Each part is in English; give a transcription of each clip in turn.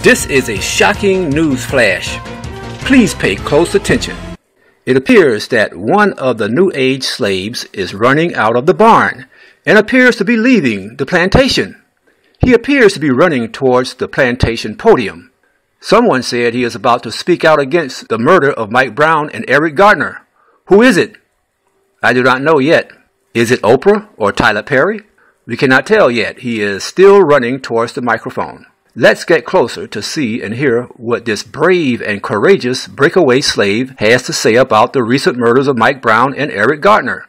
This is a shocking news flash. Please pay close attention. It appears that one of the New Age slaves is running out of the barn and appears to be leaving the plantation. He appears to be running towards the plantation podium. Someone said he is about to speak out against the murder of Mike Brown and Eric Garner. Who is it? I do not know yet. Is it Oprah or Tyler Perry? We cannot tell yet. He is still running towards the microphone. Let's get closer to see and hear what this brave and courageous breakaway slave has to say about the recent murders of Mike Brown and Eric Garner.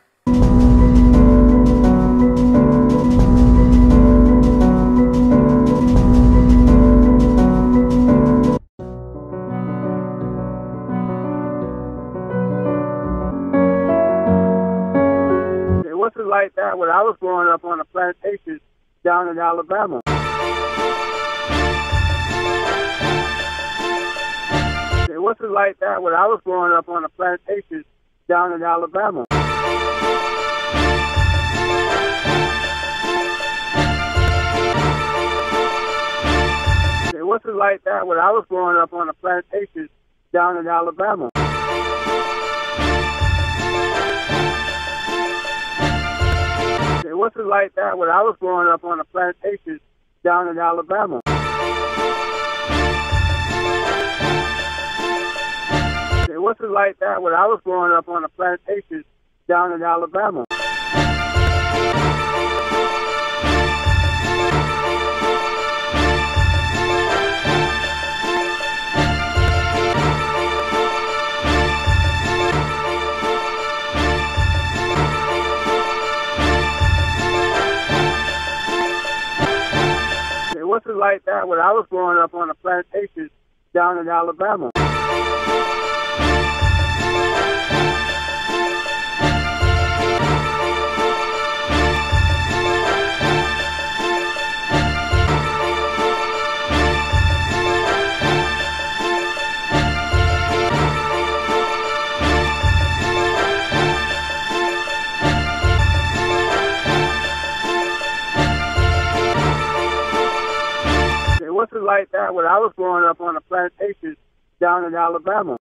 It wasn't like that when I was growing up on a plantation down in Alabama. It wasn't like that when I was growing up on a plantation down in Alabama. It wasn't like that when I was growing up on a plantation down in Alabama. It wasn't like that when I was growing up on a plantation down in Alabama. It wasn't like that when I was growing up on a plantation down in Alabama. It wasn't like that when I was growing up on a plantation down in Alabama. It wasn't like that when I was growing up on a plantation down in Alabama.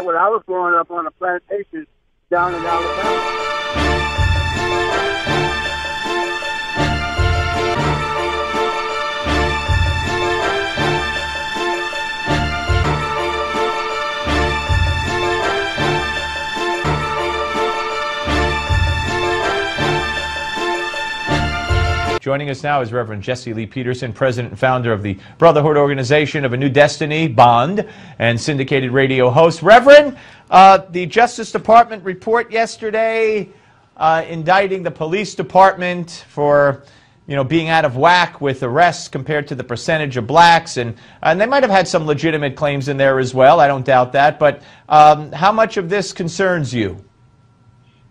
When I was growing up on a plantation down in Alabama. Joining us now is Reverend Jesse Lee Peterson, president and founder of the Brotherhood Organization of a New Destiny, Bond, and syndicated radio host. Reverend, the Justice Department report yesterday indicting the police department for, being out of whack with arrests compared to the percentage of blacks, and they might have had some legitimate claims in there as well. I don't doubt that, but how much of this concerns you?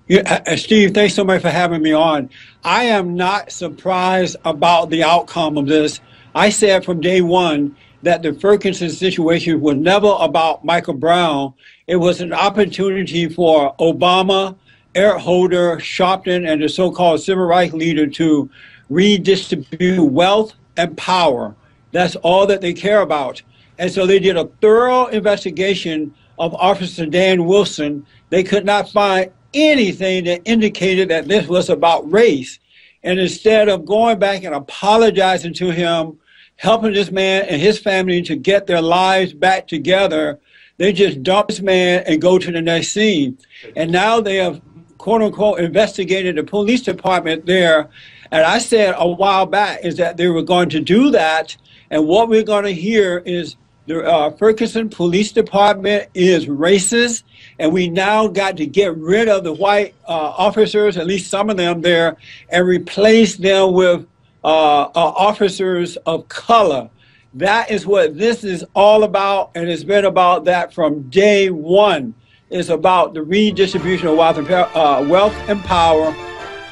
Yeah, Steve, thanks so much for having me on. I am not surprised about the outcome of this. I said from day one that the Ferguson situation was never about Michael Brown. It was an opportunity for Obama, Eric Holder, Sharpton, and the so-called civil rights leader to redistribute wealth and power. That's all that they care about. And so they did a thorough investigation of Officer Dan Wilson. They could not find anything that indicated that this was about race. And instead of going back and apologizing to him, helping this man and his family to get their lives back together, they just dump this man and go to the next scene. And now they have, quote unquote, investigated the police department there. And I said a while back is that they were going to do that. And what we're going to hear is the Ferguson Police Department is racist, and we now got to get rid of the white officers, at least some of them there, and replace them with officers of color. That is what this is all about, and it's been about that from day one. It's about the redistribution of wealth and power.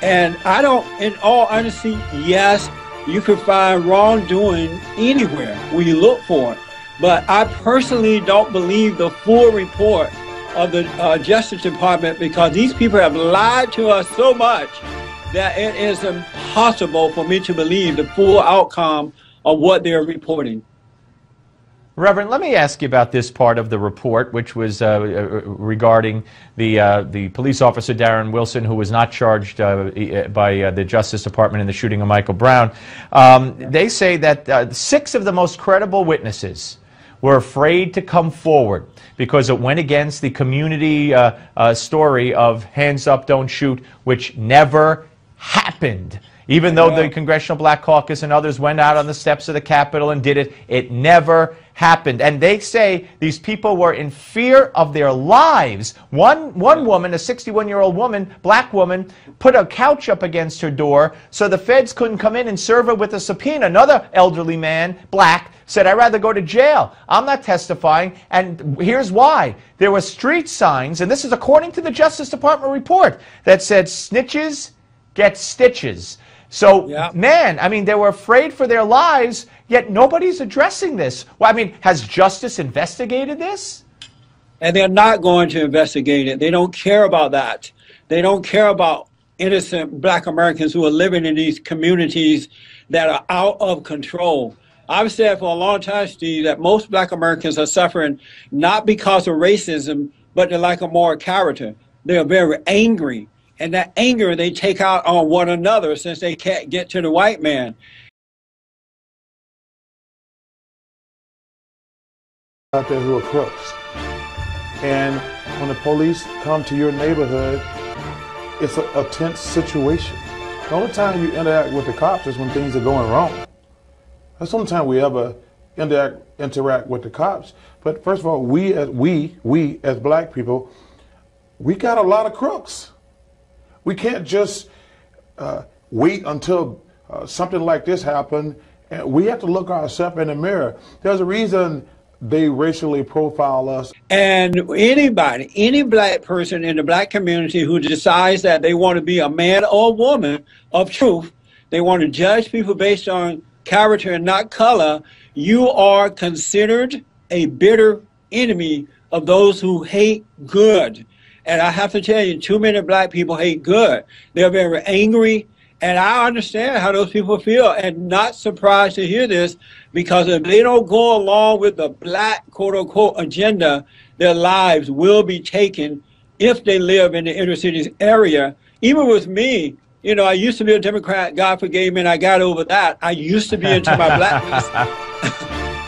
And I don't, in all honesty, yes, you can find wrongdoing anywhere when you look for it. But I personally don't believe the full report of the Justice Department, because these people have lied to us so much that it is impossible for me to believe the full outcome of what they're reporting. Reverend, let me ask you about this part of the report, which was regarding the police officer, Darren Wilson, who was not charged by the Justice Department in the shooting of Michael Brown. They say that 6 of the most credible witnesses were afraid to come forward because it went against the community story of hands up, don't shoot, which never happened. Even though the Congressional Black Caucus and others went out on the steps of the Capitol and did it, it never happened. And they say these people were in fear of their lives. One woman, a 61-year-old woman, black woman, put a couch up against her door so the feds couldn't come in and serve her with a subpoena. Another elderly man, black, said, I'd rather go to jail. I'm not testifying. And here's why. There were street signs, and this is according to the Justice Department report, that said, snitches get stitches. So, man, I mean, they were afraid for their lives, yet nobody's addressing this. Well, I mean, has justice investigated this? And they're not going to investigate it. They don't care about that. They don't care about innocent black Americans who are living in these communities that are out of control. I've said for a long time, Steve, that most black Americans are suffering not because of racism, but they're like a moral character. They're very angry. And that anger they take out on one another since they can't get to the white man. Out there who are crooks. And when the police come to your neighborhood, it's a tense situation. The only time you interact with the cops is when things are going wrong. That's the only time we ever interact with the cops. But first of all, we as black people, we got a lot of crooks. We can't just wait until something like this happens. We have to look ourselves in the mirror. There's a reason they racially profile us. And anybody, any black person in the black community who decides that they want to be a man or a woman of truth, they want to judge people based on character and not color, you are considered a bitter enemy of those who hate good. And I have to tell you, too many black people hate good. They're very angry, and I understand how those people feel, and not surprised to hear this, because if they don't go along with the black, quote-unquote, agenda, their lives will be taken if they live in the inner cities area. Even with me, you know, I used to be a Democrat. God forgave me, and I got over that. I used to be into my blackness.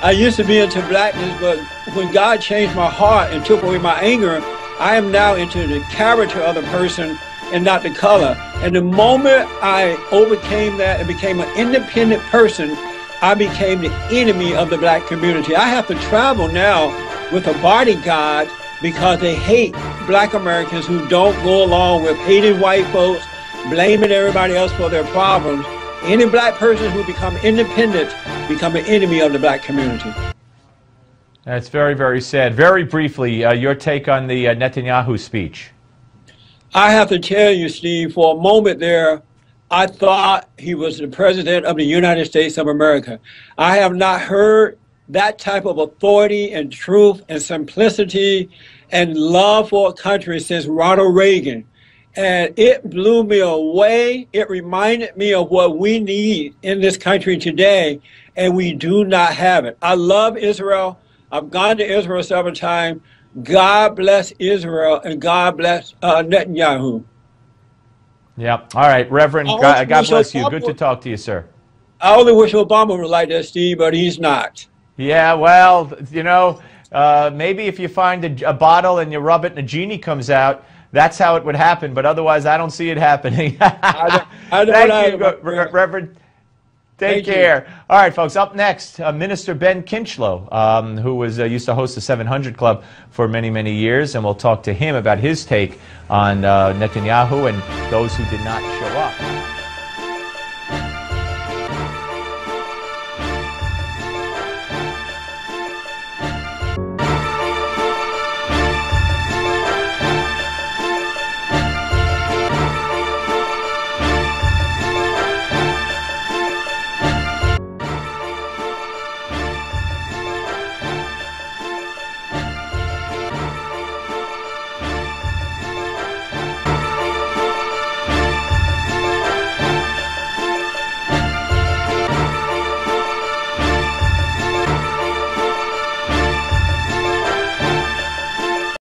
I used to be into blackness, but when God changed my heart and took away my anger, I am now into the character of the person and not the color. And the moment I overcame that and became an independent person, I became the enemy of the black community. I have to travel now with a bodyguard because they hate black Americans who don't go along with hating white folks, blaming everybody else for their problems. Any black person who become independent become an enemy of the black community. That's very, very sad. Very briefly, your take on the Netanyahu speech. I have to tell you, Steve, for a moment there, I thought he was the president of the United States of America. I have not heard that type of authority and truth and simplicity and love for a country since Ronald Reagan. And it blew me away. It reminded me of what we need in this country today, and we do not have it. I love Israel. I've gone to Israel several times. God bless Israel, and God bless Netanyahu. Yeah. All right, Reverend, God bless you. Good to talk to you, sir. I only wish Obama was like that, Steve, but he's not. Yeah, well, you know, maybe if you find a bottle and you rub it and a genie comes out, that's how it would happen. But otherwise, I don't see it happening. Thank you, Reverend. Take care. All right, folks, up next, Minister Ben Kinchlow, who was used to host the 700 Club for many, many years, and we'll talk to him about his take on Netanyahu and those who did not show up.